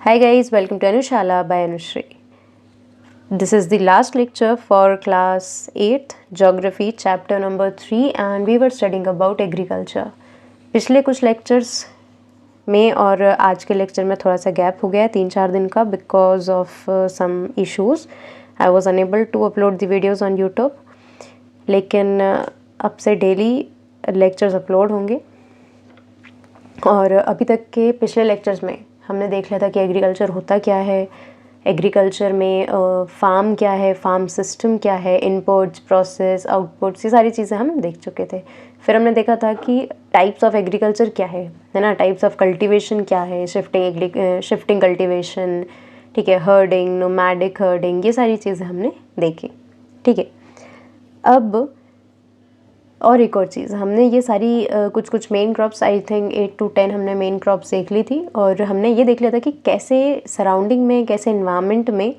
Hi guys, welcome to Anushala by Anushri. This is the last lecture for class 8th geography chapter number 3 and we were studying about agriculture. पिछले कुछ lectures में और आज के lecture में थोड़ा सा gap हो गया 3-4 दिन का because of some issues. I was unable to upload the videos on YouTube. लेकिन अब से daily lectures upload होंगे और अभी तक के पिछले lectures में हमने देख लिया था कि एग्रीकल्चर होता क्या है, एग्रीकल्चर में फार्म क्या है, फार्म सिस्टम क्या है, इनपुट्स, प्रोसेस, आउटपुट्स, ये सारी चीज़ें हम देख चुके थे। फिर हमने देखा था कि टाइप्स ऑफ एग्रीकल्चर क्या है ना, टाइप्स ऑफ कल्टीवेशन क्या है, शिफ्टिंग कल्टीवेशन, ठीक है, हर्डिंग, नोमैडिक हर्डिंग, ये सारी चीज़ें हमने देखी। ठीक है, अब और एक और चीज़, हमने ये सारी कुछ कुछ main crops, I think 8 to 10 हमने मेन क्रॉप्स देख ली थी और हमने ये देख लिया था कि कैसे सराउंडिंग में, कैसे इन्वायरमेंट में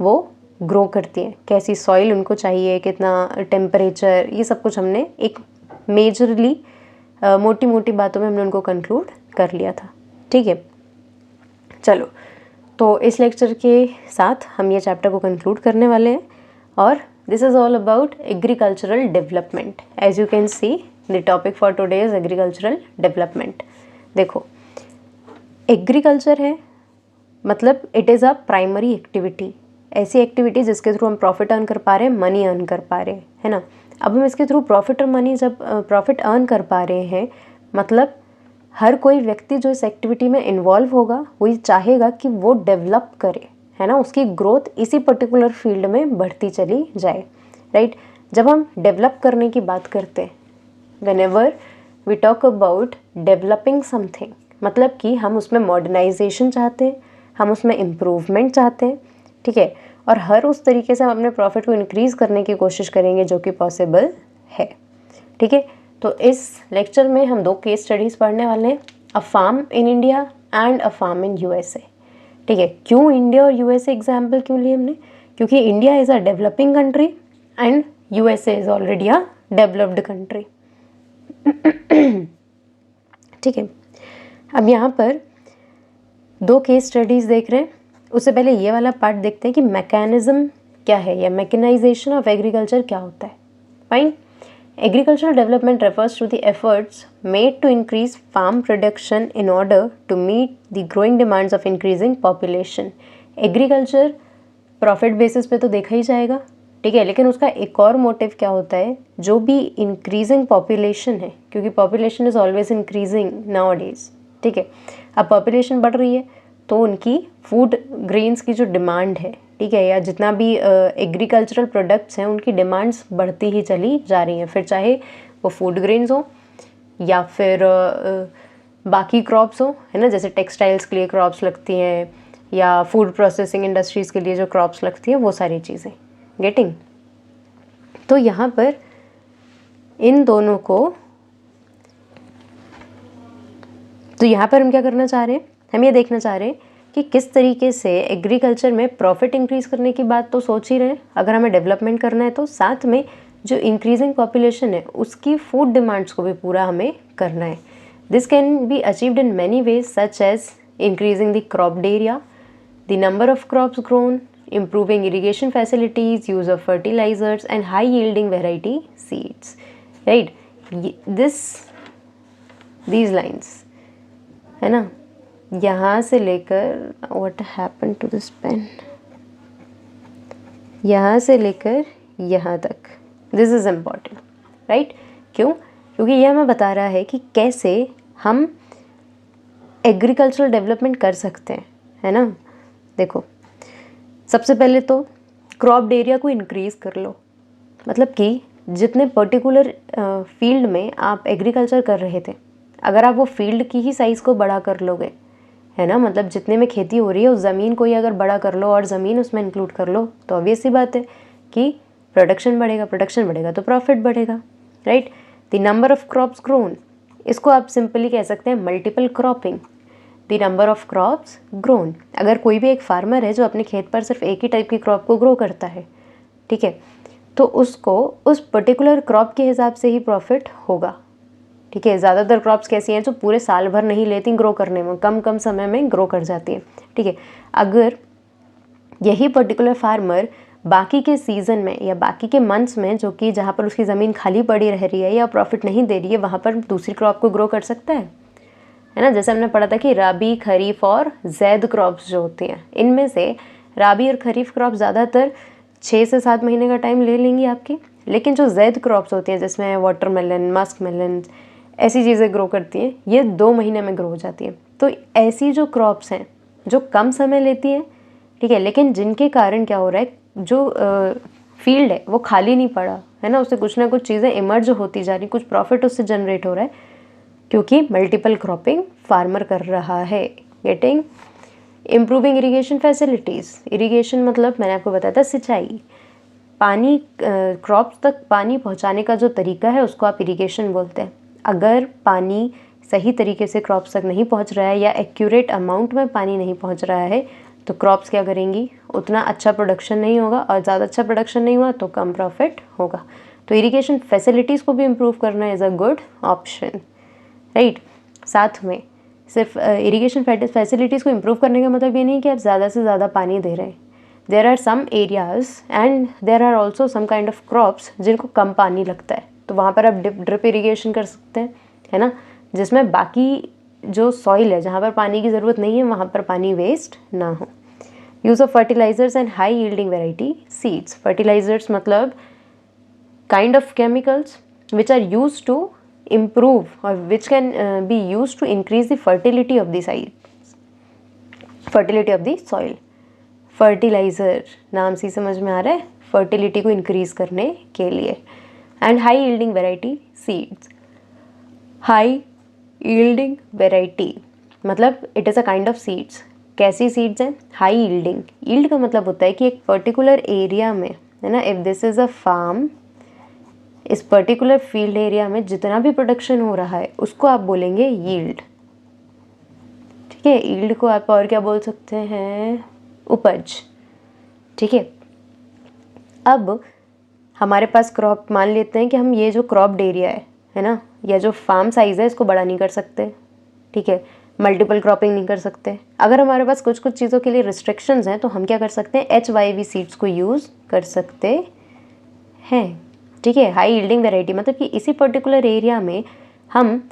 वो ग्रो करती हैं, कैसी सॉइल उनको चाहिए, कितना टेम्परेचर, ये सब कुछ हमने एक मेजरली मोटी मोटी बातों में हमने उनको कंक्लूड कर लिया था। ठीक है, चलो तो इस लेक्चर के साथ हम ये चैप्टर को कंक्लूड करने वाले हैं और this is all about agricultural development. As you can see, the topic for today is agricultural development. देखो, एग्रीकल्चर है मतलब it is a primary activity, ऐसी एक्टिविटी जिसके थ्रू हम प्रॉफिट अर्न कर पा रहे हैं, मनी अर्न कर पा रहे हैं, है ना। अब हम इसके थ्रू प्रॉफिट और मनी जब प्रॉफिट अर्न कर पा रहे हैं, मतलब हर कोई व्यक्ति जो इस एक्टिविटी में इन्वॉल्व होगा वही चाहेगा कि वो डेवलप करे, है ना, उसकी ग्रोथ इसी पर्टिकुलर फील्ड में बढ़ती चली जाए, राइट। जब हम डेवलप करने की बात करते हैं, whenever we talk about developing something, मतलब कि हम उसमें मॉडर्नाइजेशन चाहते हैं, हम उसमें इम्प्रूवमेंट चाहते हैं, ठीक है, और हर उस तरीके से हम अपने प्रॉफिट को इंक्रीज़ करने की कोशिश करेंगे जो कि पॉसिबल है। ठीक है, तो इस लेक्चर में हम 2 केस स्टडीज़ पढ़ने वाले हैं, a farm in India and a farm in USA. ठीक है, क्यों इंडिया और यूएसए एग्जाम्पल क्यों लिए हमने, क्योंकि India is a developing country and USA is already a developed country. ठीक है, अब यहाँ पर 2 केस स्टडीज़ देख रहे हैं। उससे पहले ये वाला पार्ट देखते हैं कि मैकेनिज्म क्या है या मैकेनाइजेशन ऑफ एग्रीकल्चर क्या होता है। Fine, agricultural development refers to the efforts made to increase farm production in order to meet the growing demands of increasing population. Agriculture profit basis पे तो देखा ही जाएगा, ठीक है, लेकिन उसका एक और मोटिव क्या होता है, जो भी increasing population है, क्योंकि population is always increasing nowadays, ठीक है, अब population बढ़ रही है तो उनकी फूड ग्रेन्स की जो डिमांड है, ठीक है, या जितना भी एग्रीकल्चरल प्रोडक्ट्स हैं उनकी डिमांड्स बढ़ती ही चली जा रही हैं, फिर चाहे वो फूड ग्रेन्स हो या फिर बाकी क्रॉप्स हो, है ना, जैसे टेक्सटाइल्स के लिए क्रॉप्स लगती हैं या फूड प्रोसेसिंग इंडस्ट्रीज़ के लिए जो क्रॉप्स लगती हैं, वो सारी चीज़ें गेटिंग। तो यहाँ पर इन दोनों को, तो यहाँ पर हम क्या करना चाह रहे हैं, हम ये देखना चाह रहे हैं कि किस तरीके से एग्रीकल्चर में प्रॉफिट इंक्रीज करने की बात तो सोच ही रहे हैं, अगर हमें डेवलपमेंट करना है तो साथ में जो इंक्रीजिंग पॉपुलेशन है उसकी फूड डिमांड्स को भी पूरा हमें करना है। This can be achieved in many ways such as increasing the crop area, the number of crops grown, improving irrigation facilities, use of fertilizers and high yielding variety seeds, right. These lines, है ना, यहाँ से लेकर what happened to this pen, यहाँ से लेकर यहाँ तक, this is important, right. क्यों, क्योंकि यह हमें बता रहा है कि कैसे हम एग्रीकल्चरल डेवलपमेंट कर सकते हैं, है ना। देखो, सबसे पहले तो क्रॉप एरिया को इंक्रीज़ कर लो, मतलब कि जितने पर्टिकुलर फील्ड में आप एग्रीकल्चर कर रहे थे, अगर आप वो फील्ड की ही साइज़ को बड़ा कर लोगे, है ना, मतलब जितने में खेती हो रही है उस ज़मीन को ही अगर बड़ा कर लो और ज़मीन उसमें इंक्लूड कर लो, तो ऑब्वियस सी बात है कि प्रोडक्शन बढ़ेगा तो प्रॉफिट बढ़ेगा, right. The number of crops grown, इसको आप सिंपली कह सकते हैं multiple cropping, the number of crops grown. अगर कोई भी एक फार्मर है जो अपने खेत पर सिर्फ एक ही टाइप की क्रॉप को ग्रो करता है, ठीक है, तो उसको उस पर्टिकुलर क्रॉप के हिसाब से ही प्रॉफिट होगा, ठीक है। ज़्यादातर क्रॉप्स कैसी हैं जो पूरे साल भर नहीं लेती ग्रो करने में, कम कम समय में ग्रो कर जाती हैं, ठीक है। अगर यही पर्टिकुलर फार्मर बाकी के सीज़न में या बाकी के मंथ्स में, जो कि जहाँ पर उसकी ज़मीन खाली पड़ी रह रही है या प्रॉफिट नहीं दे रही है, वहाँ पर दूसरी क्रॉप को ग्रो कर सकता है ना। जैसे हमने पढ़ा था कि राबी, खरीफ और ज़ैद क्रॉप्स जो होती हैं, इनमें से राबी और खरीफ क्रॉप ज़्यादातर 6 से 7 महीने का टाइम ले लेंगी आपकी, लेकिन जो ज़ैद क्रॉप्स होती हैं जिसमें वाटरमेलन, मस्क मेलन ऐसी चीज़ें ग्रो करती हैं, ये 2 महीने में ग्रो हो जाती हैं। तो ऐसी जो क्रॉप्स हैं जो कम समय लेती हैं, ठीक है, लेकिन जिनके कारण क्या हो रहा है, जो फील्ड है वो खाली नहीं पड़ा है ना, उससे कुछ ना कुछ चीज़ें इमर्ज होती जा रही, कुछ प्रॉफिट उससे जनरेट हो रहा है, क्योंकि मल्टीपल क्रॉपिंग फार्मर कर रहा है। Getting? Improving irrigation facilities. Irrigation मतलब मैंने आपको बताया था सिंचाई, पानी, क्रॉप्स तक पानी पहुंचाने का जो तरीका है उसको आप इरिगेशन बोलते हैं। अगर पानी सही तरीके से क्रॉप्स तक नहीं पहुंच रहा है या एक्यूरेट अमाउंट में पानी नहीं पहुंच रहा है, तो क्रॉप्स क्या करेंगी, उतना अच्छा प्रोडक्शन नहीं होगा, और ज़्यादा अच्छा प्रोडक्शन नहीं हुआ तो कम प्रॉफिट होगा। तो इरिगेशन फैसिलिटीज़ को भी इम्प्रूव करना is a good option, right. साथ में सिर्फ इरिगेशन फैसिलिटीज़ को इम्प्रूव करने का मतलब ये नहीं कि आप ज़्यादा से ज़्यादा पानी दे रहे हैं। There are some areas and there are also some kind of crops जिनको कम पानी लगता है, तो वहाँ पर आप ड्रिप इरिगेशन कर सकते हैं, है ना, जिसमें बाकी जो सॉइल है जहाँ पर पानी की ज़रूरत नहीं है वहाँ पर पानी वेस्ट ना हो। Use of fertilizers and high yielding variety seeds. Fertilizers मतलब kind of chemicals which are use to improve or which can be used to increase the fertility of the soil. Fertiliser नाम से समझ में आ रहा है, fertility को increase करने के लिए। And high yielding variety seeds. High yielding variety मतलब it is a kind of seeds. कैसी सीड्स हैं? High yielding. यील्ड का मतलब होता है कि एक पर्टिकुलर एरिया में, है ना, if this is a farm, इस पर्टिकुलर फील्ड एरिया में जितना भी प्रोडक्शन हो रहा है उसको आप बोलेंगे यील्ड, ठीक है। यील्ड को आप और क्या बोल सकते हैं? उपज, ठीक है। अब हमारे पास क्रॉप, मान लेते हैं कि हम ये जो क्रॉप्ड एरिया है ना, या जो फार्म साइज़ है इसको बड़ा नहीं कर सकते, ठीक है, मल्टीपल क्रॉपिंग नहीं कर सकते। अगर हमारे पास कुछ कुछ चीज़ों के लिए रिस्ट्रिक्शंस हैं तो हम क्या कर सकते हैं? HYV सीड्स को यूज़ कर सकते हैं, ठीक है। हाई यील्डिंग वैरायटी मतलब कि इसी पर्टिकुलर एरिया में हम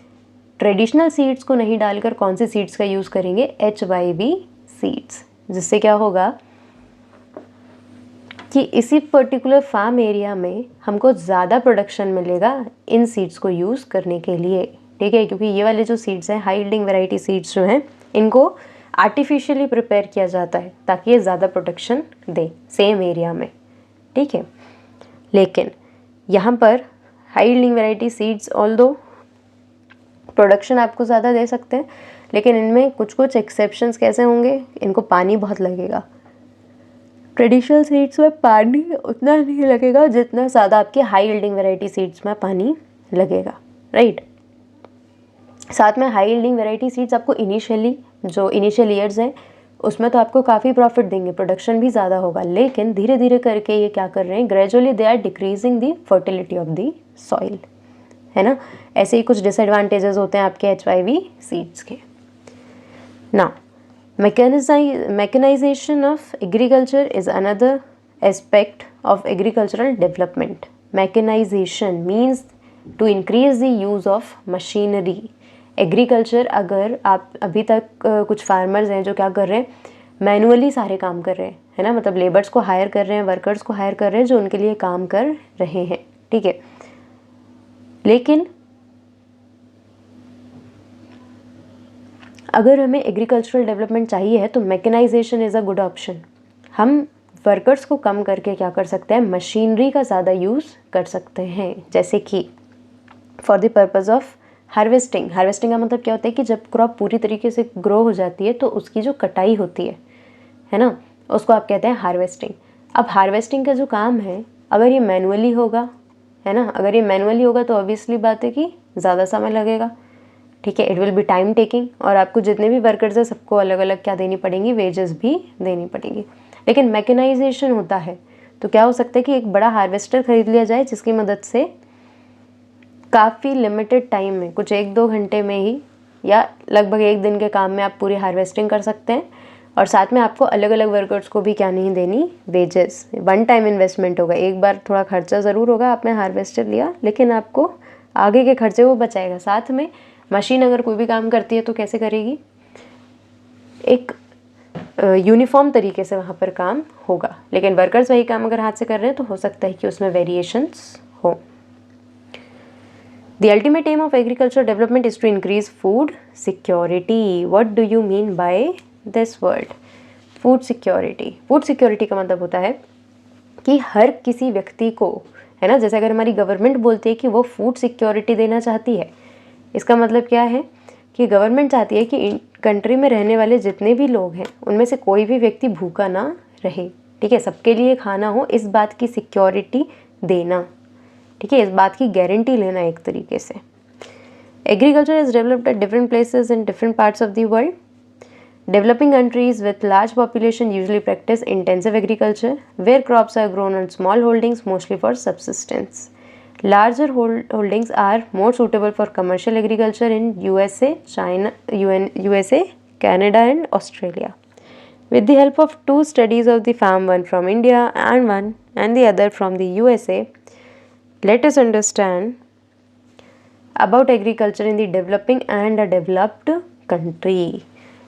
ट्रेडिशनल सीड्स को नहीं डालकर कौन से सीड्स का यूज़ करेंगे? HYV सीड्स, जिससे क्या होगा कि इसी पर्टिकुलर फार्म एरिया में हमको ज़्यादा प्रोडक्शन मिलेगा इन सीड्स को यूज़ करने के लिए, ठीक है। क्योंकि ये वाले जो सीड्स हैं, हाई यील्डिंग वैरायटी सीड्स जो हैं, इनको आर्टिफिशियली प्रिपेयर किया जाता है ताकि ये ज़्यादा प्रोडक्शन दे सेम एरिया में, ठीक है। लेकिन यहाँ पर high yielding variety seeds although production आपको ज़्यादा दे सकते हैं, लेकिन इनमें कुछ कुछ एक्सेप्शंस कैसे होंगे? इनको पानी बहुत लगेगा। ट्रेडिशनल सीड्स में पानी उतना नहीं लगेगा जितना ज़्यादा आपके हाई यील्डिंग वैरायटी सीड्स में पानी लगेगा, राइट। साथ में हाई यील्डिंग वैरायटी सीड्स आपको इनिशियली, जो इनिशियल ईयर्स हैं उसमें तो आपको काफ़ी प्रॉफिट देंगे, प्रोडक्शन भी ज़्यादा होगा, लेकिन धीरे धीरे करके ये क्या कर रहे हैं? Gradually they are decreasing the fertility of the soil, है ना। ऐसे ही कुछ डिसएडवांटेजेस होते हैं आपके HYV सीड्स के। Now mechanisation of agriculture is another aspect of agricultural development. Mechanisation means to increase the use of machinery. Agriculture, अगर आप अभी तक कुछ फार्मर्स हैं जो क्या कर रहे हैं? मैनुअली सारे काम कर रहे हैं, है ना, मतलब लेबर्स को हायर कर रहे हैं, वर्कर्स को हायर कर रहे हैं जो उनके लिए काम कर रहे हैं, ठीक है। लेकिन अगर हमें एग्रीकल्चरल डेवलपमेंट चाहिए है तो mechanisation is a good option. हम वर्कर्स को कम करके क्या कर सकते हैं? मशीनरी का ज़्यादा यूज़ कर सकते हैं, जैसे कि for the purpose of harvesting. Harvesting का मतलब क्या होता है कि जब क्रॉप पूरी तरीके से ग्रो हो जाती है तो उसकी जो कटाई होती है ना, उसको आप कहते हैं हार्वेस्टिंग। अब हार्वेस्टिंग का जो काम है, अगर ये मैनुअली होगा, है ना, अगर ये मैनुअली होगा तो ऑब्वियसली बात है कि ज़्यादा समय लगेगा, ठीक है। It will be time taking, और आपको जितने भी वर्कर्स हैं सबको अलग अलग क्या देनी पड़ेंगी? वेजेस भी देनी पड़ेंगी। लेकिन मैकेनाइजेशन होता है तो क्या हो सकता है कि एक बड़ा हार्वेस्टर खरीद लिया जाए जिसकी मदद से काफ़ी लिमिटेड टाइम में, कुछ 1-2 घंटे में ही या लगभग 1 दिन के काम में आप पूरी हार्वेस्टिंग कर सकते हैं। और साथ में आपको अलग अलग वर्कर्स को भी क्या नहीं देनी, वेजेस। वन टाइम इन्वेस्टमेंट होगा, एक बार थोड़ा खर्चा ज़रूर होगा, आपने हार्वेस्टर लिया, लेकिन आपको आगे के खर्चे वो बचाएगा। साथ में मशीन अगर कोई भी काम करती है तो कैसे करेगी, एक यूनिफॉर्म तरीके से वहाँ पर काम होगा। लेकिन वर्कर्स वही काम अगर हाथ से कर रहे हैं तो हो सकता है कि उसमें वेरिएशंस हो। The ultimate aim of agriculture development is to increase food security. What do you mean by this word? Food security. Food security का मतलब होता है कि हर किसी व्यक्ति को, है ना, जैसे अगर हमारी गवर्नमेंट बोलती है कि वो फूड सिक्योरिटी देना चाहती है, इसका मतलब क्या है कि गवर्नमेंट चाहती है कि कंट्री में रहने वाले जितने भी लोग हैं उनमें से कोई भी व्यक्ति भूखा ना रहे। ठीक है, सबके लिए खाना हो, इस बात की सिक्योरिटी देना। ठीक है, इस बात की गारंटी लेना एक तरीके से। Agriculture is developed at different places in different parts of the world. Developing countries with large population usually practice intensive agriculture, where crops are grown on small holdings mostly for subsistence. Larger holdings are more suitable for commercial agriculture in USA, China, USA, Canada, and Australia. With the help of two studies of the farm, one from India and the other from the USA, let us understand about agriculture in the developing and a developed country.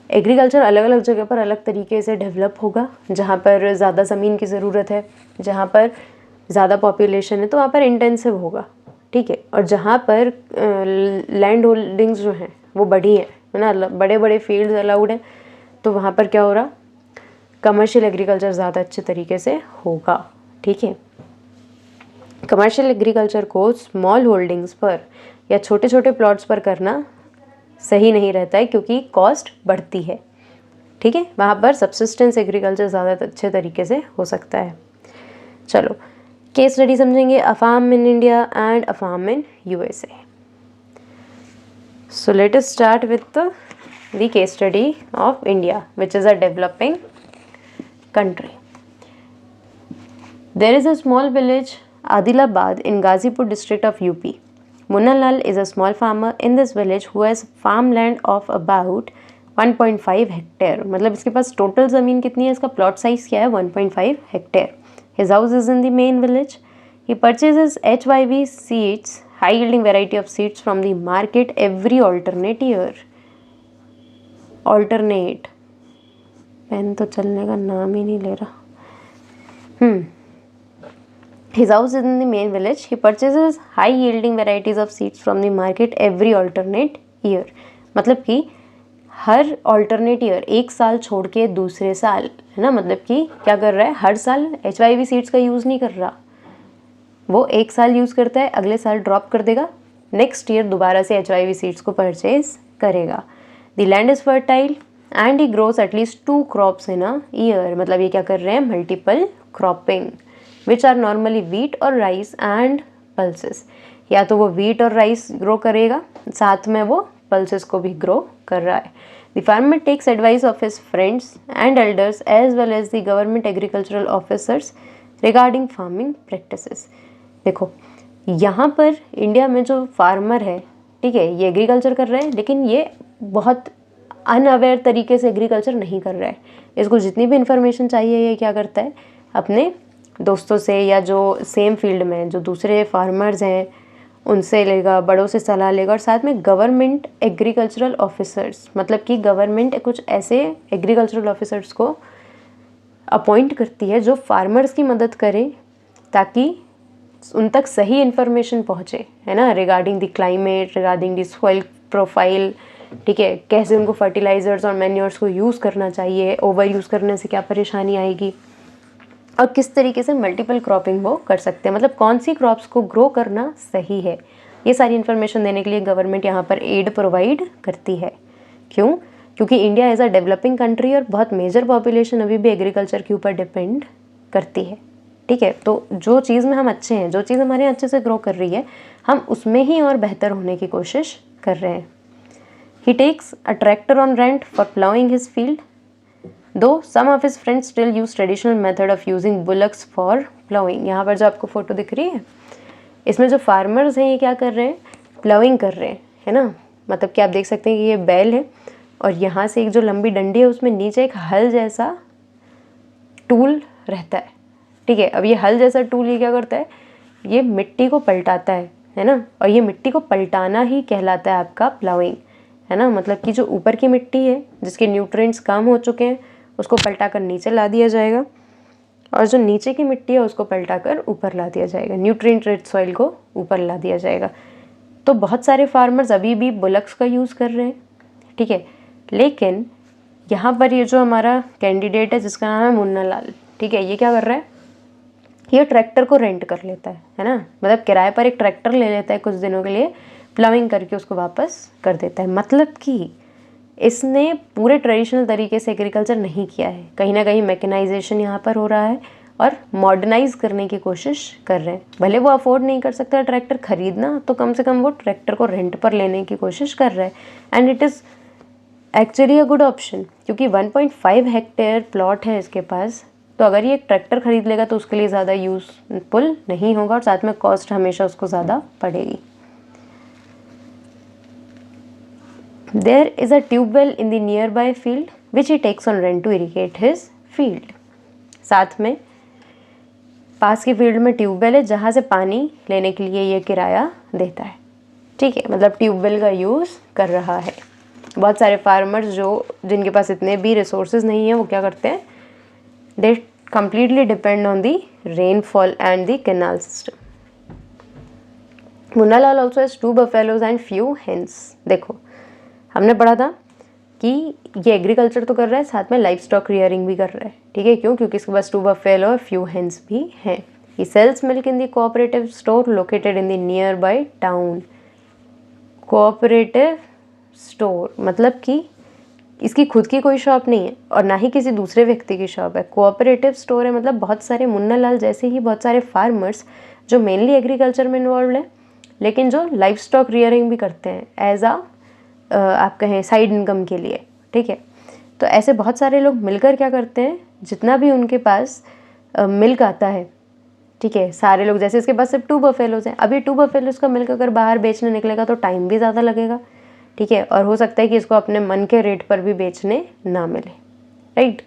Agriculture अलग अलग जगह पर अलग तरीके से develop होगा। जहाँ पर ज़्यादा ज़मीन की ज़रूरत है, जहाँ पर ज़्यादा पॉपुलेशन है, तो वहाँ पर इंटेंसिव होगा। ठीक है, और जहाँ पर लैंड होल्डिंग्स जो हैं वो बड़ी हैं, है ना, बड़े बड़े फील्ड्स अलाउड हैं, तो वहाँ पर क्या हो रहा, कमर्शियल एग्रीकल्चर ज़्यादा अच्छे तरीके से होगा। ठीक है, कमर्शियल एग्रीकल्चर को स्मॉल होल्डिंग्स पर या छोटे छोटे प्लॉट्स पर करना सही नहीं रहता है, क्योंकि कॉस्ट बढ़ती है। ठीक है, वहाँ पर सब्सिस्टेंस एग्रीकल्चर ज़्यादा अच्छे तरीके से हो सकता है। चलो केस स्टडी समझेंगे, a farm in India and a farm in USA. So let us start with the case study of India which is a developing country. There is a small village, Adilabad, in Ghazipur district of UP. Munna Lal is a small farmer in this village who has farmland of about 1.5 hectare. मतलब इसके पास total ज़मीन कितनी है, इसका plot size क्या है, 1.5 hectare. His house is in the main village. He purchases HYV seeds, high yielding variety of seeds from the market every alternate year. Alternate, pen तो चलने का नाम ही नहीं ले रहा। His house is in the main village. He purchases high yielding varieties of seeds from the market every alternate year. मतलब कि हर alternate year, एक साल छोड़ के दूसरे साल, है ना, मतलब कि क्या कर रहा है, हर साल HYV सीड्स का यूज़ नहीं कर रहा, वो एक साल यूज़ करता है, अगले साल ड्रॉप कर देगा, नेक्स्ट ईयर दोबारा से HYV सीड्स को परचेज करेगा। The land is fertile and he grows at least 2 crops in a year. मतलब ये क्या कर रहे हैं, multiple cropping, which are normally wheat और राइस एंड पल्सेस। या तो वो वीट और राइस ग्रो करेगा, साथ में वो पल्सेस को भी ग्रो कर रहा है। The farmer takes advice of his friends and elders as well as the government agricultural officers regarding farming practices. देखो यहाँ पर इंडिया में जो फार्मर है, ठीक है, ये एग्रीकल्चर कर रहे हैं, लेकिन ये बहुत अनअवेयर तरीके से एग्रीकल्चर नहीं कर रहा है। इसको जितनी भी इंफॉर्मेशन चाहिए ये क्या करता है, अपने दोस्तों से या जो सेम फील्ड में जो दूसरे फार्मर्स हैं उनसे लेगा, बड़ों से सलाह लेगा, और साथ में गवर्नमेंट एग्रीकल्चरल ऑफिसर्स, मतलब कि गवर्नमेंट कुछ ऐसे एग्रीकल्चरल ऑफिसर्स को अपॉइंट करती है जो फार्मर्स की मदद करें ताकि उन तक सही इन्फॉर्मेशन पहुँचे, है ना, regarding the climate, regarding the soil profile, ठीक है, कैसे उनको फर्टिलाइजर्स और मैन्योर्स को यूज़ करना चाहिए, ओवर यूज़ करने से क्या परेशानी आएगी, और किस तरीके से मल्टीपल क्रॉपिंग वो कर सकते हैं, मतलब कौन सी क्रॉप्स को ग्रो करना सही है। ये सारी इन्फॉर्मेशन देने के लिए गवर्नमेंट यहाँ पर एड प्रोवाइड करती है। क्यों? क्योंकि India as a developing country और बहुत मेजर पॉपुलेशन अभी भी एग्रीकल्चर के ऊपर डिपेंड करती है। ठीक है, तो जो चीज़ में हम अच्छे हैं, जो चीज़ हमारे यहाँ अच्छे से ग्रो कर रही है, हम उसमें ही और बेहतर होने की कोशिश कर रहे हैं। He takes a tractor on rent for plowing his field, though some of his friends still use traditional method of using bullocks for plowing. यहाँ पर जो आपको फोटो दिख रही है, इसमें जो फार्मर्स हैं ये क्या कर रहे हैं, प्लाउइंग कर रहे हैं, है ना। मतलब कि आप देख सकते हैं कि ये बैल है और यहाँ से एक जो लंबी डंडी है उसमें नीचे एक हल जैसा टूल रहता है, ठीक है। अब ये हल जैसा टूल ये क्या करता है, ये मिट्टी को पलटाता है ना। और ये मिट्टी को पलटाना ही कहलाता है आपका प्लाउइंग, है ना। मतलब कि जो ऊपर की मिट्टी है जिसके न्यूट्रिएंट्स कम हो चुके हैं उसको पलटा कर नीचे ला दिया जाएगा, और जो नीचे की मिट्टी है उसको पलटा कर ऊपर ला दिया जाएगा, न्यूट्रिएंट रिच सॉइल को ऊपर ला दिया जाएगा। तो बहुत सारे फार्मर्स अभी भी बुलक्स का यूज़ कर रहे हैं, ठीक है। लेकिन यहाँ पर ये जो हमारा कैंडिडेट है जिसका नाम है मुन्ना लाल, ठीक है, ये क्या कर रहा है, ये ट्रैक्टर को रेंट कर लेता है ना। मतलब किराए पर एक ट्रैक्टर ले लेता है कुछ दिनों के लिए, प्लाउइंग करके उसको वापस कर देता है। मतलब कि इसने पूरे ट्रेडिशनल तरीके से एग्रीकल्चर नहीं किया है, कहीं ना कहीं मैकेनाइजेशन यहाँ पर हो रहा है और मॉडर्नाइज करने की कोशिश कर रहे हैं। भले वो अफोर्ड नहीं कर सकता ट्रैक्टर खरीदना, तो कम से कम वो ट्रैक्टर को रेंट पर लेने की कोशिश कर रहा है। And it is actually a good option, क्योंकि 1.5 हेक्टेयर प्लॉट है इसके पास। तो अगर ये एक ट्रैक्टर खरीद लेगा तो उसके लिए ज़्यादा यूजफुल नहीं होगा और साथ में कॉस्ट हमेशा उसको ज़्यादा पड़ेगी। There is a tube well in the nearby field which he takes on rent to irrigate his field. साथ में पास की फील्ड में ट्यूबवेल है जहाँ से पानी लेने के लिए ये किराया देता है, ठीक है। मतलब ट्यूबवेल का यूज़ कर रहा है। बहुत सारे फार्मर्स जिनके पास इतने भी रिसोर्सेज नहीं है वो क्या करते हैं, दे completely depend on the rainfall and the canal system. Munna Lal also has 2 buffaloes and few hens. देखो हमने पढ़ा था कि ये एग्रीकल्चर तो कर रहा है साथ में लाइफ स्टॉक रियरिंग भी कर रहा है, ठीक है। क्यों? क्योंकि इसके पास 2 buffalo और few hens भी हैं। He sells milk in the cooperative store located in the nearby town. Cooperative store मतलब कि इसकी खुद की कोई शॉप नहीं है और ना ही किसी दूसरे व्यक्ति की शॉप है। कोऑपरेटिव स्टोर है मतलब बहुत सारे मुन्ना लाल जैसे ही बहुत सारे फार्मर्स जो मेनली एग्रीकल्चर में इन्वॉल्व हैं लेकिन जो लाइफ स्टॉक रियरिंग भी करते हैं एज आप कहें साइड इनकम के लिए, ठीक है। तो ऐसे बहुत सारे लोग मिलकर क्या करते हैं, जितना भी उनके पास मिल्क आता है, ठीक है, सारे लोग, जैसे इसके पास सिर्फ 2 बफेलोज हैं, अभी 2 बफेलोज का मिल्क अगर बाहर बेचने निकलेगा तो टाइम भी ज़्यादा लगेगा, ठीक है। और हो सकता है कि इसको अपने मन के रेट पर भी बेचने ना मिले, राइट।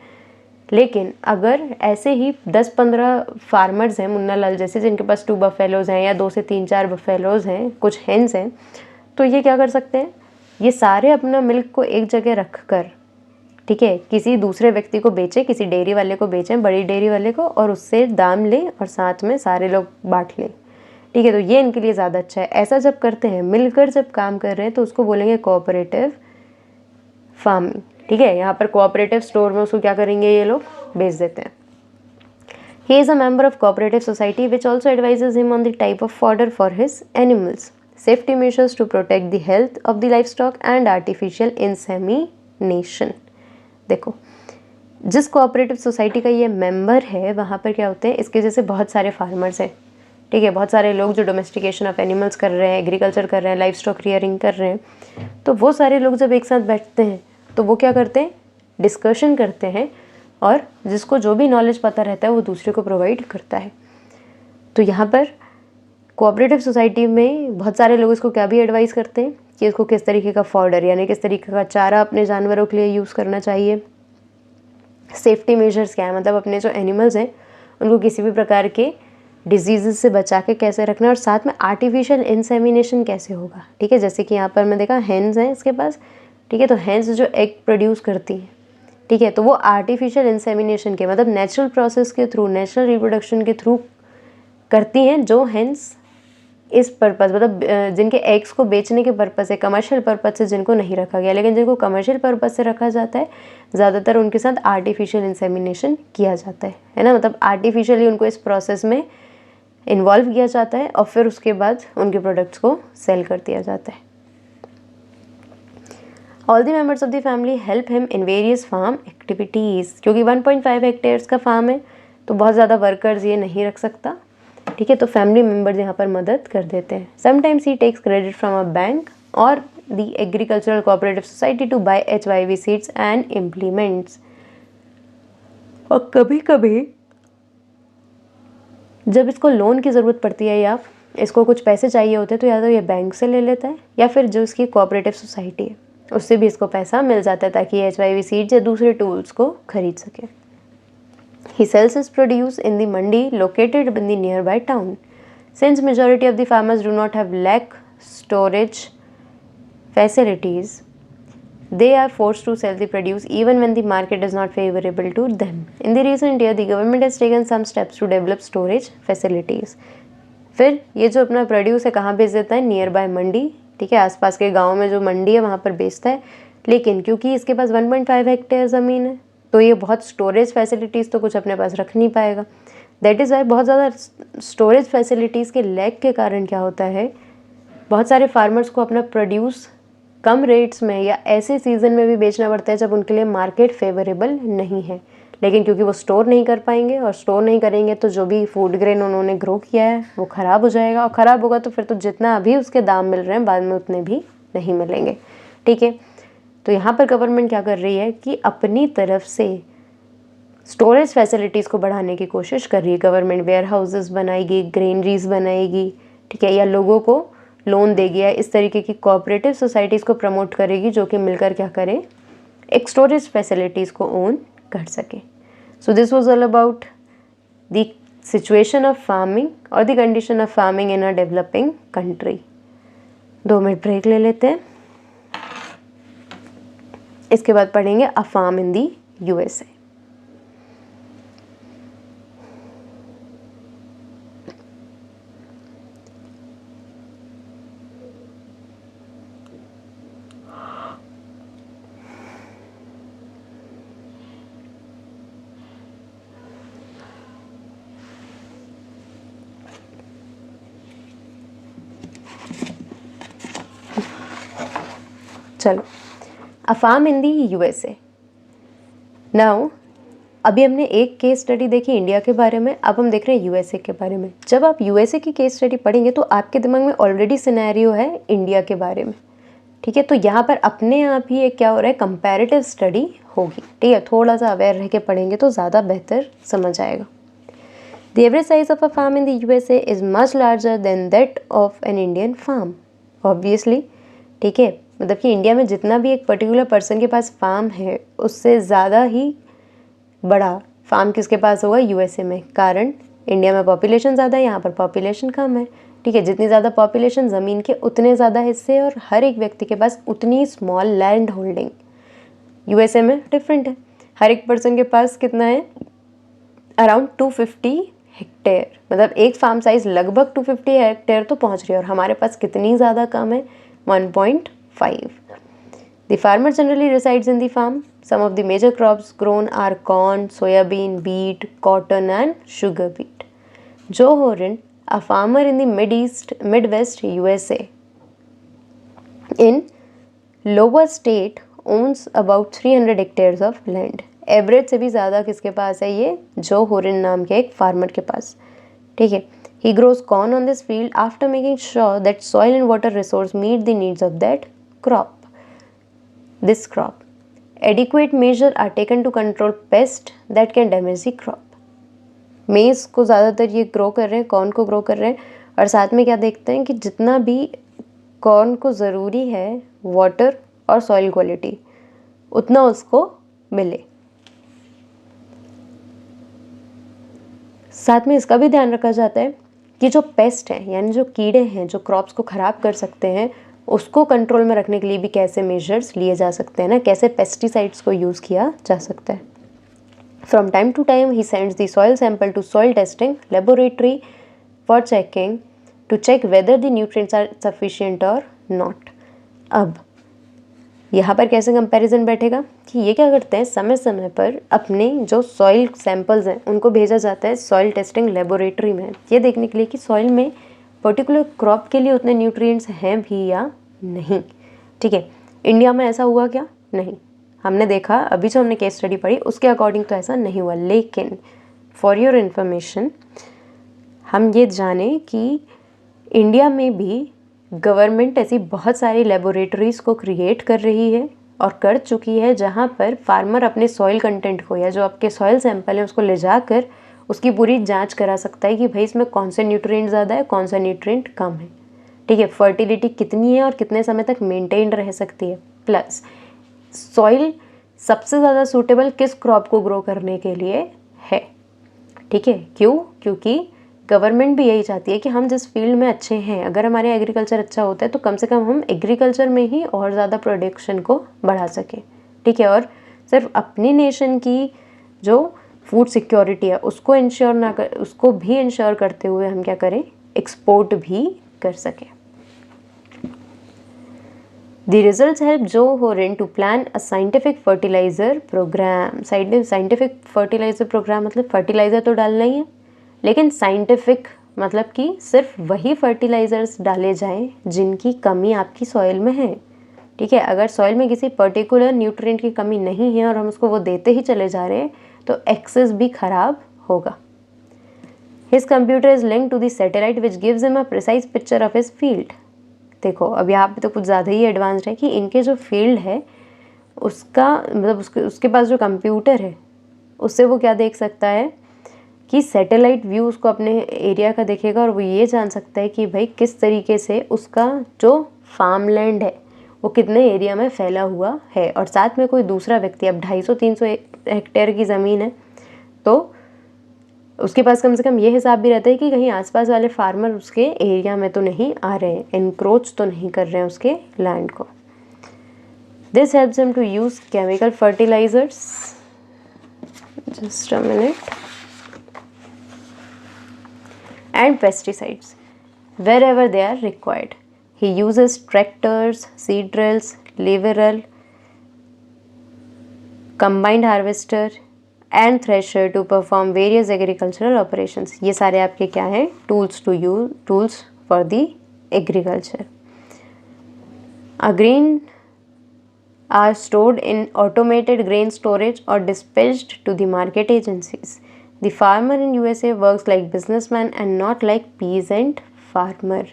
लेकिन अगर ऐसे ही 10-15 फार्मर्स हैं मुन्ना लाल जैसे जिनके पास 2 बफेलोज हैं या 2 से 3-4 बफेलोज हैं, कुछ हेन्स हैं, तो ये क्या कर सकते हैं, ये सारे अपना मिल्क को एक जगह रख कर, ठीक है, किसी दूसरे व्यक्ति को बेचें, किसी डेयरी वाले को बेचें, बड़ी डेयरी वाले को, और उससे दाम लें और साथ में सारे लोग बांट लें, ठीक है। तो ये इनके लिए ज़्यादा अच्छा है। ऐसा जब करते हैं, मिलकर जब काम कर रहे हैं तो उसको बोलेंगे कोऑपरेटिव फार्मिंग, ठीक है। यहाँ पर कोऑपरेटिव स्टोर में उसको क्या करेंगे, ये लोग बेच देते हैं। He is a member of cooperative society which also advises him on the type of fodder for his animals, safety measures to protect the health of the livestock and artificial insemination। देखो जिस cooperative society का ये member है वहाँ पर क्या होते हैं, इसके जैसे बहुत सारे फार्मर्स हैं, ठीक है, बहुत सारे लोग जो डोमेस्टिकेशन ऑफ एनिमल्स कर रहे हैं, एग्रीकल्चर कर रहे हैं, लाइफ स्टॉक रियरिंग कर रहे हैं। तो वो सारे लोग जब एक साथ बैठते हैं तो वो क्या करते हैं, डिस्कशन करते हैं और जिसको जो भी नॉलेज पता रहता है वो दूसरे को प्रोवाइड करता है। तो यहाँ पर कोऑपरेटिव सोसाइटी में बहुत सारे लोग इसको क्या भी एडवाइस करते हैं कि इसको किस तरीके का फॉडर यानी किस तरीके का चारा अपने जानवरों के लिए यूज़ करना चाहिए, सेफ्टी मेजर्स क्या है, मतलब अपने जो एनिमल्स हैं उनको किसी भी प्रकार के डिजीज़ से बचा के कैसे रखना, और साथ में आर्टिफिशियल इंसेमिनेशन कैसे होगा, ठीक है। जैसे कि यहाँ पर मैं देखा हेन्स हैं इसके पास, ठीक है, तो हेन्स जो एग प्रोड्यूस करती हैं, ठीक है, तो वो आर्टिफिशियल इंसेमिनेशन के मतलब नेचुरल प्रोसेस के थ्रू, नेचुरल रिप्रोडक्शन के थ्रू करती हैं, जो हेन्स इस पर्पज़ मतलब जिनके एग्स को बेचने के पर्पज़ से, कमर्शियल पर्पज़ से जिनको नहीं रखा गया, लेकिन जिनको कमर्शियल पर्पज़ से रखा जाता है ज़्यादातर उनके साथ आर्टिफिशियल इंसेमिनेशन किया जाता है ना। मतलब आर्टिफिशियली उनको इस प्रोसेस में इन्वॉल्व किया जाता है और फिर उसके बाद उनके प्रोडक्ट्स को सेल कर दिया जाता है। All the members of the family help him in various farm activities, क्योंकि 1.5 हेक्टेयर्स का फार्म है तो बहुत ज़्यादा वर्कर्स ये नहीं रख सकता, ठीक है। तो फैमिली मेम्बर्स यहाँ पर मदद कर देते हैं। Sometimes he takes credit from a bank और the agricultural cooperative society to buy HYV seeds and implements, और कभी कभी जब इसको लोन की ज़रूरत पड़ती है या इसको कुछ पैसे चाहिए होते हैं तो या तो ये बैंक से ले लेता है या फिर जो इसकी कोऑपरेटिव सोसाइटी है उससे भी इसको पैसा मिल जाता है ताकि HIV सीड्स या दूसरे टूल्स को खरीद सके। He sells his produce in the mandi located in the nearby town. Since majority of the farmers do not have lack storage facilities, they are forced to sell the produce even when the market is not favorable to them. In the recent year, the government has taken some steps to develop storage facilities. फिर ये जो अपना produce है कहाँ बेच देता है? Near by मंडी, ठीक है, आसपास के गाँव में जो मंडी है वहाँ पर बेचता है। लेकिन क्योंकि इसके पास 1.5 हेक्टेयर ज़मीन है तो ये बहुत स्टोरेज फैसिलिटीज़ तो कुछ अपने पास रख नहीं पाएगा। दैट इज़ वाई बहुत ज़्यादा स्टोरेज फैसिलिटीज़ के लैक के कारण क्या होता है, बहुत सारे फार्मर्स को अपना प्रोड्यूस कम रेट्स में या ऐसे सीज़न में भी बेचना पड़ता है जब उनके लिए मार्केट फेवरेबल नहीं है। लेकिन क्योंकि वो स्टोर नहीं कर पाएंगे और स्टोर नहीं करेंगे तो जो भी फूड ग्रेन उन्होंने ग्रो किया है वो ख़राब हो जाएगा, और ख़राब होगा तो फिर तो जितना अभी उसके दाम मिल रहे हैं बाद में उतने भी नहीं मिलेंगे, ठीक है। तो यहाँ पर गवर्नमेंट क्या कर रही है कि अपनी तरफ से स्टोरेज फैसिलिटीज़ को बढ़ाने की कोशिश कर रही है। गवर्नमेंट वेयर हाउसेस बनाएगी, ग्रेनरीज बनाएगी, ठीक है, या लोगों को लोन देगी या इस तरीके की कोऑपरेटिव सोसाइटीज़ को प्रमोट करेगी जो कि मिलकर क्या करें, एक स्टोरेज फैसिलिटीज़ को ओन कर सके। So this was all about the situation of farming और the condition of farming in a developing country. 2 minute break ले लेते हैं, इसके बाद पढ़ेंगे अ फार्म इन दी USA। चलो, a farm in the USA। Now अभी हमने एक केस स्टडी देखी इंडिया के बारे में, अब हम देख रहे हैं USA के बारे में। जब आप USA की केस स्टडी पढ़ेंगे तो आपके दिमाग में ऑलरेडी सिनेरियो है इंडिया के बारे में, ठीक है। तो यहाँ पर अपने आप ही एक क्या हो रहा है, कंपैरेटिव स्टडी होगी, ठीक है। थोड़ा सा अवेयर रह के पढ़ेंगे तो ज़्यादा बेहतर समझ आएगा। The average size of a farm in the USA is much larger than that of an Indian farm, obviously, ठीक है। मतलब कि इंडिया में जितना भी एक पर्टिकुलर पर्सन के पास फार्म है उससे ज़्यादा ही बड़ा फार्म किसके पास होगा, USA में। कारण इंडिया में पॉपुलेशन ज़्यादा है, यहाँ पर पॉपुलेशन कम है, ठीक है। जितनी ज़्यादा पॉपुलेशन, ज़मीन के उतने ज़्यादा हिस्से और हर एक व्यक्ति के पास उतनी स्मॉल लैंड होल्डिंग। USA में डिफरेंट है, हर एक पर्सन के पास कितना है, अराउंड 250 हेक्टेयर, मतलब एक फार्म साइज लगभग 250 हेक्टेयर तो पहुँच रही है, और हमारे पास कितनी ज़्यादा कम है, 1.5। The farmer generally resides in the farm. Some of the major crops grown are corn, soybean, wheat, cotton and sugar beet. Joe Horan, a farmer in the Midwest USA, in Iowa state, owns about 300 hectares of land. Average से भी ज़्यादा किसके पास है, ये जो होरन नाम के एक फार्मर के पास, ठीक है। He grows corn on this field after making sure that soil and water resource meet the needs of that crop. This crop. Adequate measures are taken to control pests that can damage the crop. मेज़ को ज़्यादातर ये grow कर रहे हैं, corn को grow कर रहे हैं, और साथ में क्या देखते हैं कि जितना भी कॉर्न को ज़रूरी है वाटर और सॉइल क्वालिटी उतना उसको मिले। साथ में इसका भी ध्यान रखा जाता है कि जो पेस्ट हैं यानी जो कीड़े हैं जो क्रॉप्स को ख़राब कर सकते हैं उसको कंट्रोल में रखने के लिए भी कैसे मेजर्स लिए जा सकते हैं ना, कैसे पेस्टिसाइड्स को यूज़ किया जा सकता है। From time to time he sends the soil sample to soil testing laboratory for checking to check whether the nutrients are sufficient और नॉट। अब यहाँ पर कैसे कंपैरिजन बैठेगा कि ये क्या करते हैं, समय समय पर अपने जो सॉइल सैंपल्स हैं उनको भेजा जाता है सॉइल टेस्टिंग लेबोरेटरी में, ये देखने के लिए कि सॉइल में पर्टिकुलर क्रॉप के लिए उतने न्यूट्रिएंट्स हैं भी या नहीं, ठीक है। इंडिया में ऐसा हुआ क्या, नहीं, हमने देखा अभी जो हमने केस स्टडी पढ़ी उसके अकॉर्डिंग तो ऐसा नहीं हुआ। लेकिन फॉर योर इन्फॉर्मेशन हम ये जाने कि इंडिया में भी गवर्नमेंट ऐसी बहुत सारी लेबोरेटरीज़ को क्रिएट कर रही है और कर चुकी है जहाँ पर फार्मर अपने सॉइल कंटेंट को या जो आपके सॉइल सैंपल है उसको ले जाकर उसकी पूरी जांच करा सकता है कि भाई इसमें कौन से न्यूट्रिएंट ज़्यादा है, कौन सा न्यूट्रिएंट कम है, ठीक है। फर्टिलिटी कितनी है और कितने समय तक मेंटेन रह सकती है, प्लस सॉइल सबसे ज़्यादा सूटेबल किस क्रॉप को ग्रो करने के लिए है, ठीक है। क्यों? क्योंकि गवर्नमेंट भी यही चाहती है कि हम जिस फील्ड में अच्छे हैं, अगर हमारे एग्रीकल्चर अच्छा होता है तो कम से कम हम एग्रीकल्चर में ही और ज़्यादा प्रोडक्शन को बढ़ा सकें, ठीक है। और सिर्फ अपनी नेशन की जो फूड सिक्योरिटी है उसको इंश्योर ना कर, उसको भी इंश्योर करते हुए हम क्या करें, एक्सपोर्ट भी कर सकें। The results help Joe Horan to plan a scientific fertilizer program. Scientific fertilizer program मतलब फर्टिलाइज़र तो डालना ही है, लेकिन साइंटिफिक मतलब कि सिर्फ वही फर्टिलाइज़र्स डाले जाएं जिनकी कमी आपकी सॉइल में है, ठीक है। अगर सॉइल में किसी पर्टिकुलर न्यूट्रिएंट की कमी नहीं है और हम उसको वो देते ही चले जा रहे हैं तो एक्सेस भी खराब होगा। His computer is linked to the satellite which gives him a precise picture of his field. देखो अब यहाँ पे तो कुछ ज़्यादा ही एडवांस्ड है कि इनके जो फील्ड है उसका मतलब उसके पास जो कंप्यूटर है उससे वो क्या देख सकता है कि सैटेलाइट व्यू उसको अपने एरिया का देखेगा और वो ये जान सकता है कि भाई किस तरीके से उसका जो फार्मलैंड है वो कितने एरिया में फैला हुआ है। और साथ में कोई दूसरा व्यक्ति, अब 250-300 हेक्टेयर की ज़मीन है तो उसके पास कम से कम ये हिसाब भी रहता है कि कहीं आसपास वाले फार्मर उसके एरिया में तो नहीं आ रहे हैं, इनक्रोच तो नहीं कर रहे हैं उसके लैंड को। This helps him to use chemical fertilisers, just a minute, and pesticides wherever they are required. He uses tractors, seed drills, leverer, combined harvester and thresher to perform various agricultural operations. ये सारे आपके क्या हैं? Tools for the agriculture. A grain are stored in automated grain storage or dispatched to the market agencies. The farmer in USA works like businessman and not like peasant farmer.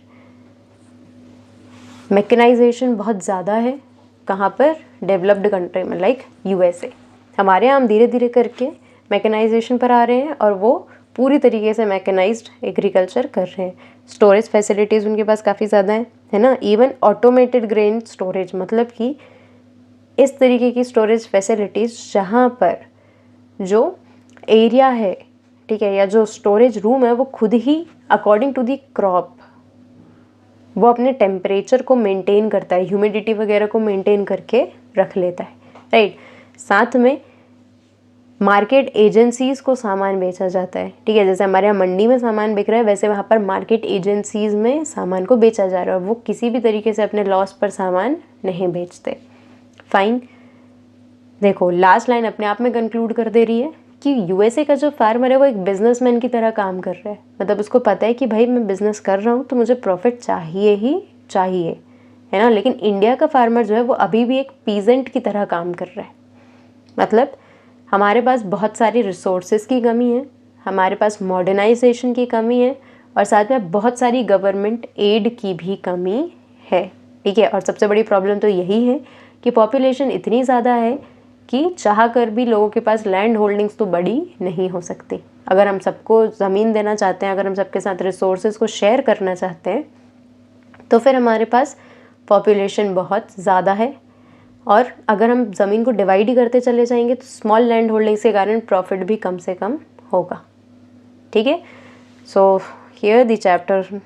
Mechanisation बहुत ज़्यादा है, कहाँ पर? Developed country में, like USA. हमारे यहाँ हम धीरे धीरे करके मैकेनाइजेशन पर आ रहे हैं और वो पूरी तरीके से मैकेनाइज्ड एग्रीकल्चर कर रहे हैं। स्टोरेज फैसिलिटीज़ उनके पास काफ़ी ज़्यादा है ना। इवन ऑटोमेटेड ग्रेन स्टोरेज, मतलब कि इस तरीके की स्टोरेज फैसिलिटीज़ जहाँ पर जो एरिया है, ठीक है, या जो स्टोरेज रूम है वो खुद ही अकॉर्डिंग टू दी क्रॉप वो अपने टेम्परेचर को मेंटेन करता है, ह्यूमिडिटी वगैरह को मेंटेन करके रख लेता है, राइट। साथ में मार्केट एजेंसीज़ को सामान बेचा जाता है, ठीक है। जैसे हमारे यहाँ मंडी में सामान बिक रहा है वैसे वहाँ पर मार्केट एजेंसीज़ में सामान को बेचा जा रहा है। वो किसी भी तरीके से अपने लॉस पर सामान नहीं बेचते। फाइन, देखो लास्ट लाइन अपने आप में कंक्लूड कर दे रही है कि यूएसए का जो फार्मर है वो एक बिजनेसमैन की तरह काम कर रहा है। मतलब उसको पता है कि भाई मैं बिज़नेस कर रहा हूँ तो मुझे प्रॉफिट चाहिए ही चाहिए, है ना। लेकिन इंडिया का फार्मर जो है वो अभी भी एक पीजेंट की तरह काम कर रहा है। मतलब हमारे पास बहुत सारी रिसोर्सेज की कमी है, हमारे पास मॉडर्नाइजेशन की कमी है और साथ में बहुत सारी गवर्नमेंट एड की भी कमी है, ठीक है। और सबसे बड़ी प्रॉब्लम तो यही है कि पॉपुलेशन इतनी ज़्यादा है कि चाह कर भी लोगों के पास लैंड होल्डिंग्स तो बड़ी नहीं हो सकती। अगर हम सबको ज़मीन देना चाहते हैं, अगर हम सबके साथ रिसोर्सेज को शेयर करना चाहते हैं तो फिर हमारे पास पॉपुलेशन बहुत ज़्यादा है और अगर हम ज़मीन को डिवाइड ही करते चले जाएंगे तो स्मॉल लैंड होल्डिंग्स के कारण प्रॉफिट भी कम से कम होगा, ठीक है। So here the chapter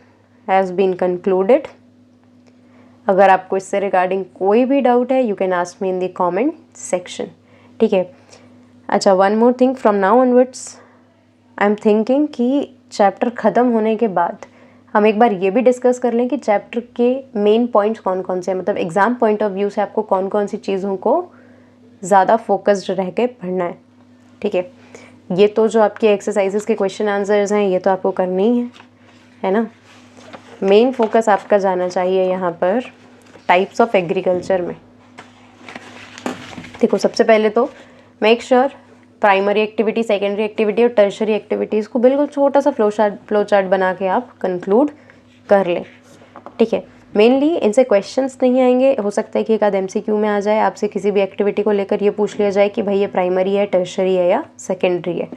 has been concluded. अगर आपको इससे रिगार्डिंग कोई भी डाउट है you can ask me in the comment section, ठीक है। अच्छा, one more thing, from now onwards I am thinking कि चैप्टर ख़त्म होने के बाद हम एक बार ये भी डिस्कस कर लें कि चैप्टर के मेन पॉइंट्स कौन कौन से हैं। मतलब एग्ज़ाम पॉइंट ऑफ व्यू से आपको कौन कौन सी चीज़ों को ज़्यादा फोकस्ड रह के पढ़ना है, ठीक है। ये तो जो आपके एक्सरसाइजेस के क्वेश्चन आंसर्स हैं ये तो आपको करनी ही है ना। मेन फोकस आपका जाना चाहिए यहाँ पर टाइप्स ऑफ एग्रीकल्चर में। देखो सबसे पहले तो make sure primary activity, secondary activity और टर्शरी एक्टिविटीज़ को बिल्कुल छोटा सा फ्लो चार्ट बना के आप कंक्लूड कर लें, ठीक है। मेनली इनसे क्वेश्चंस नहीं आएंगे, हो सकता है कि एक आध एमसीक्यू में आ जाए, आपसे किसी भी एक्टिविटी को लेकर ये पूछ लिया जाए कि भाई ये प्राइमरी है, टर्शरी है या सेकेंडरी है,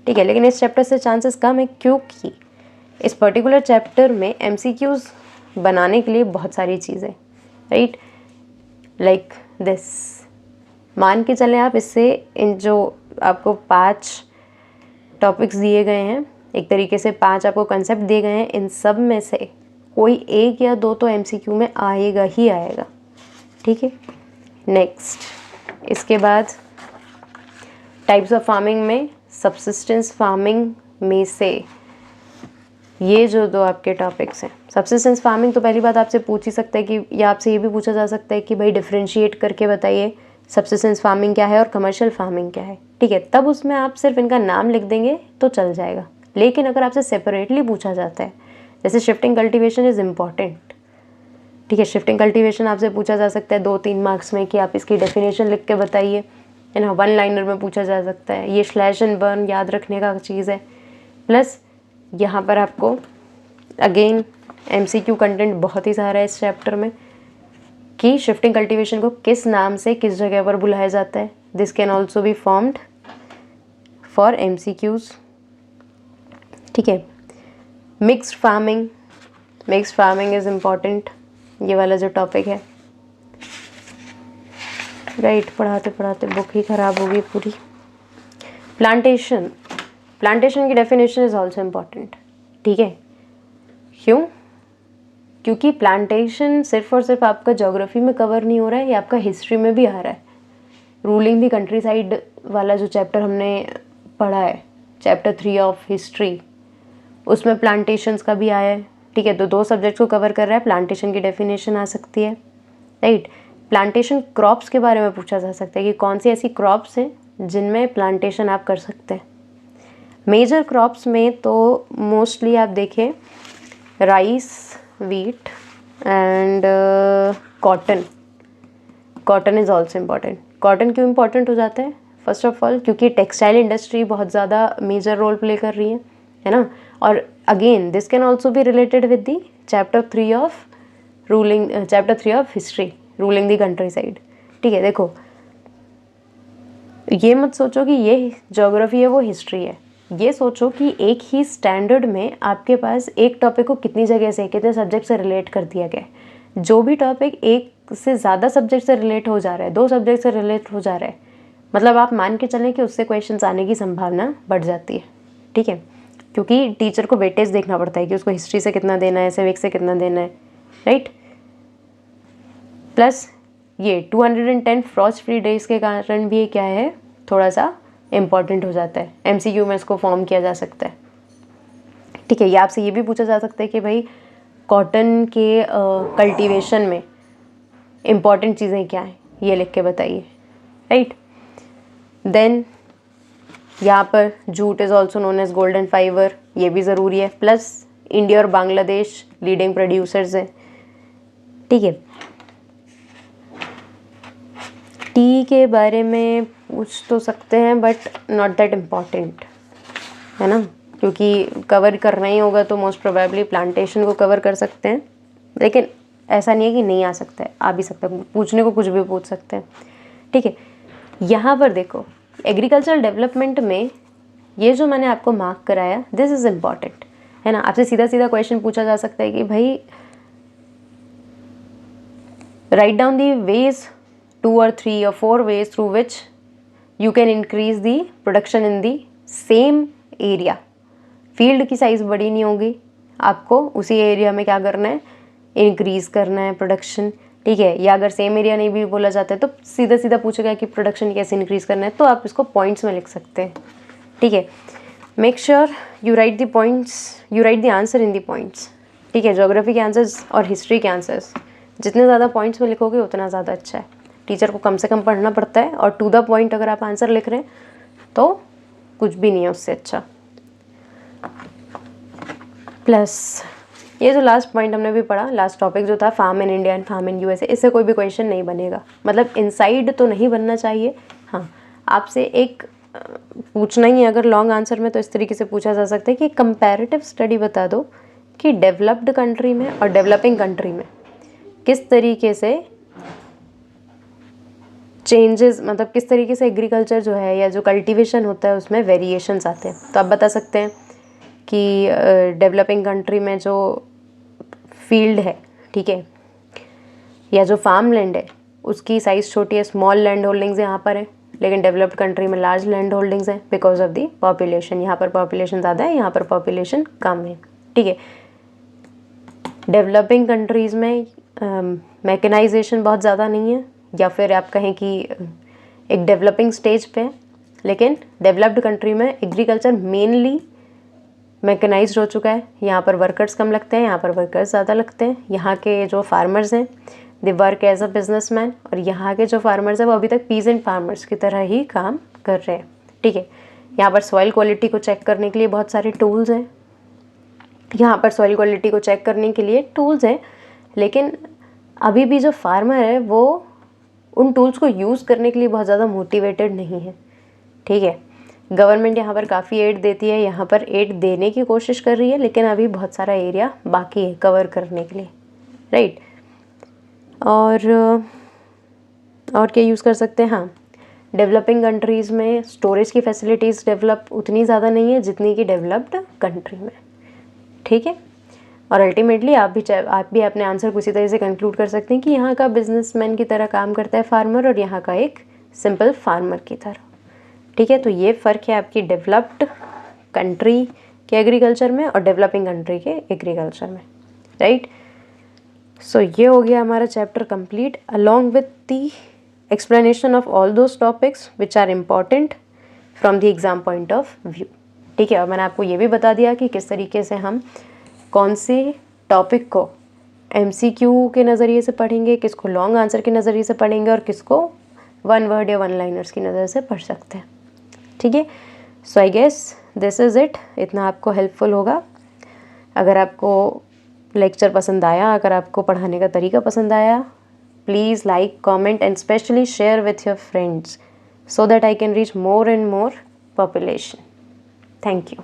ठीक ठीक है, लेकिन इस चैप्टर से चांसेस कम है क्योंकि इस पर्टिकुलर चैप्टर में MCQs बनाने के लिए बहुत सारी चीज़ें, राइट, लाइक दिस। मान के चलें आप, इससे इन जो आपको 5 टॉपिक्स दिए गए हैं, एक तरीके से 5 आपको कंसेप्ट दिए गए हैं, इन सब में से कोई एक या दो तो MCQ में आएगा ही आएगा, ठीक है। नेक्स्ट, इसके बाद टाइप्स ऑफ फार्मिंग में सब्सिस्टेंस फार्मिंग में से ये जो दो आपके टॉपिक्स हैं, सब्सिस्टेंस फार्मिंग तो पहली बात आपसे पूछ ही सकता है कि, या आपसे ये भी पूछा जा सकता है कि भाई डिफरेंशिएट करके बताइए सब्सिस्टेंस फार्मिंग क्या है और कमर्शियल फार्मिंग क्या है, ठीक है। तब उसमें आप सिर्फ इनका नाम लिख देंगे तो चल जाएगा। लेकिन अगर आपसे सेपरेटली पूछा जाता है, जैसे शिफ्टिंग कल्टीवेशन इज़ इम्पॉर्टेंट, ठीक है, शिफ्टिंग कल्टीवेशन आपसे पूछा जा सकता है 2-3 मार्क्स में कि आप इसकी डेफिनेशन लिख के बताइए, है ना, 1 लाइनर में पूछा जा सकता है। ये स्लैश एंड बर्न याद रखने का चीज़ है। प्लस यहाँ पर आपको अगेन MCQ कंटेंट बहुत ही सारा है इस चैप्टर में कि शिफ्टिंग कल्टीवेशन को किस नाम से किस जगह पर बुलाया जाता है। This can also be formed for MCQs, ठीक है। Mixed farming, mixed farming is important, ये वाला जो टॉपिक है, राइट। पढ़ाते पढ़ाते बुक ही ख़राब होगी पूरी। प्लांटेशन, प्लांटेशन की डेफिनेशन इज़ ऑल्सो इम्पॉर्टेंट, ठीक है। क्यों? क्योंकि प्लांटेशन सिर्फ और सिर्फ आपका ज्योग्राफी में कवर नहीं हो रहा है, ये आपका हिस्ट्री में भी आ रहा है। रूलिंग दी कंट्री साइड वाला जो चैप्टर हमने पढ़ा है, चैप्टर 3 ऑफ हिस्ट्री, उसमें प्लांटेशंस का भी आया है, ठीक है। तो 2 सब्जेक्ट्स को कवर कर रहा है, प्लांटेशन की डेफिनेशन आ सकती है, राइट। प्लांटेशन क्रॉप्स के बारे में पूछा जा सकता है कि कौन सी ऐसी क्रॉप्स हैं जिनमें प्लांटेशन आप कर सकते हैं। मेजर क्रॉप्स में तो मोस्टली आप देखें rice, wheat and cotton. Cotton is also important. Cotton क्यों इम्पॉर्टेंट हो जाता है? फर्स्ट ऑफ ऑल क्योंकि टेक्सटाइल इंडस्ट्री बहुत ज़्यादा मेजर रोल प्ले कर रही है ना। और again this can also be related with the chapter 3 of ruling, chapter 3 of history, ruling the country side, ठीक है। देखो, ये मत सोचो कि ये ज्योग्राफी है वो हिस्ट्री है, ये सोचो कि एक ही स्टैंडर्ड में आपके पास एक टॉपिक को कितनी जगह से, कितने सब्जेक्ट से रिलेट कर दिया गया है। जो भी टॉपिक एक से ज़्यादा सब्जेक्ट से रिलेट हो जा रहा है, 2 सब्जेक्ट से रिलेट हो जा रहा है, मतलब आप मान के चलें कि उससे क्वेश्चंस आने की संभावना बढ़ जाती है, ठीक है। क्योंकि टीचर को वेटेज देखना पड़ता है कि उसको हिस्ट्री से कितना देना है, सिविक्स से कितना देना है, राइट। प्लस ये 210 फ्रॉस्ट फ्री डेज के कारण भी ये क्या है, थोड़ा सा इम्पॉर्टेंट हो जाता है। MCQ में इसको फॉर्म किया जा सकता है, ठीक है। या आपसे ये भी पूछा जा सकता है कि भाई कॉटन के कल्टीवेशन में इम्पॉर्टेंट चीज़ें क्या हैं, ये लिख के बताइए, राइट। देन यहाँ पर jute is also known as golden fibre, ये भी ज़रूरी है। प्लस इंडिया और बांग्लादेश लीडिंग प्रोड्यूसर्स हैं, ठीक है। टी के बारे में पूछ तो सकते हैं बट नॉट दैट इम्पॉर्टेंट, है ना, क्योंकि कवर करना ही होगा तो मोस्ट प्रोबेबली प्लांटेशन को कवर कर सकते हैं। लेकिन ऐसा नहीं है कि नहीं आ सकता है, आ भी सकता है, पूछने को कुछ भी पूछ सकते हैं, ठीक है। यहाँ पर देखो, एग्रीकल्चरल डेवलपमेंट में ये जो मैंने आपको मार्क कराया, दिस इज़ इम्पॉर्टेंट, है ना। आपसे सीधा सीधा क्वेश्चन पूछा जा सकता है कि भाई write down the ways 2 or 3 or 4 ways through which you can increase the production in the same area। Field की साइज़ बड़ी नहीं होगी, आपको उसी एरिया में क्या करना है, इंक्रीज़ करना है प्रोडक्शन, ठीक है। या अगर सेम एरिया नहीं भी बोला जाता है तो सीधा सीधा पूछेगा कि प्रोडक्शन कैसे इंक्रीज़ करना है, तो आप इसको पॉइंट्स में लिख सकते हैं, ठीक है। Make sure you right the points, you right the answer in the points, ठीक है। ज्योग्राफी के आंसर्स और हिस्ट्री के आंसर्स जितने ज़्यादा पॉइंट्स में लिखोगे उतना ज़्यादा अच्छा है। टीचर को कम से कम पढ़ना पड़ता है, और टू द पॉइंट अगर आप आंसर लिख रहे हैं तो कुछ भी नहीं है उससे अच्छा। प्लस ये जो लास्ट पॉइंट हमने भी पढ़ा, लास्ट टॉपिक जो था farm in India and farm in USA, इससे कोई भी क्वेश्चन नहीं बनेगा, मतलब इनसाइड तो नहीं बनना चाहिए। हाँ, आपसे एक पूछना ही है अगर लॉन्ग आंसर में, तो इस तरीके से पूछा जा सकता है कि कंपैरेटिव स्टडी बता दो कि डेवलप्ड कंट्री में और डेवलपिंग कंट्री में किस तरीके से चेंजेस मतलब किस तरीके से एग्रीकल्चर जो है या जो कल्टीवेशन होता है उसमें वेरिएशंस आते हैं। तो आप बता सकते हैं कि डेवलपिंग कंट्री में जो फील्ड है, ठीक है, या जो फार्म लैंड है उसकी साइज़ छोटी है, स्मॉल लैंड होल्डिंग्स यहाँ पर है, लेकिन डेवलप्ड कंट्री में लार्ज लैंड होल्डिंग्स हैं बिकॉज ऑफ दी पॉपुलेशन। यहाँ पर पॉपुलेशन ज़्यादा है, यहाँ पर पॉपुलेशन कम है, ठीक है। डेवलपिंग कंट्रीज़ में मैकेनाइजेशन बहुत ज़्यादा नहीं है, या फिर आप कहें कि एक डेवलपिंग स्टेज पे है, लेकिन डेवलप्ड कंट्री में एग्रीकल्चर मेनली मैकेनाइज्ड हो चुका है। यहाँ पर वर्कर्स कम लगते हैं, यहाँ पर वर्कर्स ज़्यादा लगते हैं। यहाँ के जो फार्मर्स हैं they work as a businessman, और यहाँ के जो फार्मर्स हैं वो अभी तक पीजेंट फार्मर्स की तरह ही काम कर रहे हैं, ठीक है। यहाँ पर सॉइल क्वालिटी को चेक करने के लिए बहुत सारे टूल्स हैं, यहाँ पर सॉइल क्वालिटी को चेक करने के लिए टूल्स हैं, लेकिन अभी भी जो फार्मर है वो उन टूल्स को यूज़ करने के लिए बहुत ज़्यादा मोटिवेटेड नहीं है, ठीक है। गवर्नमेंट यहाँ पर काफ़ी एड देती है, यहाँ पर एड देने की कोशिश कर रही है, लेकिन अभी बहुत सारा एरिया बाकी है कवर करने के लिए, राइट। और क्या यूज़ कर सकते हैं, हाँ, डेवलपिंग कंट्रीज़ में स्टोरेज की फैसिलिटीज़ डेवलप उतनी ज़्यादा नहीं है जितनी कि डेवलप्ड कंट्री में, ठीक है। और अल्टीमेटली आप भी अपने आंसर को इसी तरह से कंक्लूड कर सकते हैं कि यहाँ का बिजनेसमैन की तरह काम करता है फार्मर, और यहाँ का एक सिंपल फार्मर की तरह, ठीक है। तो ये फ़र्क है आपकी डेवलप्ड कंट्री के एग्रीकल्चर में और डेवलपिंग कंट्री के एग्रीकल्चर में, राइट। सो ये हो गया हमारा chapter complete along with the explanation of all those topics which are important from the exam point of view, ठीक है। और मैंने आपको ये भी बता दिया कि किस तरीके से हम कौन से टॉपिक को MCQ के नज़रिए से पढ़ेंगे, किसको लॉन्ग आंसर के नज़रिए से पढ़ेंगे, और किसको वन वर्ड या वन लाइनर्स की नज़र से पढ़ सकते हैं, ठीक है। So I guess this is it, इतना आपको हेल्पफुल होगा। अगर आपको लेक्चर पसंद आया, अगर आपको पढ़ाने का तरीका पसंद आया, please like, comment and specially share with your friends so that I can reach more and more population. Thank you.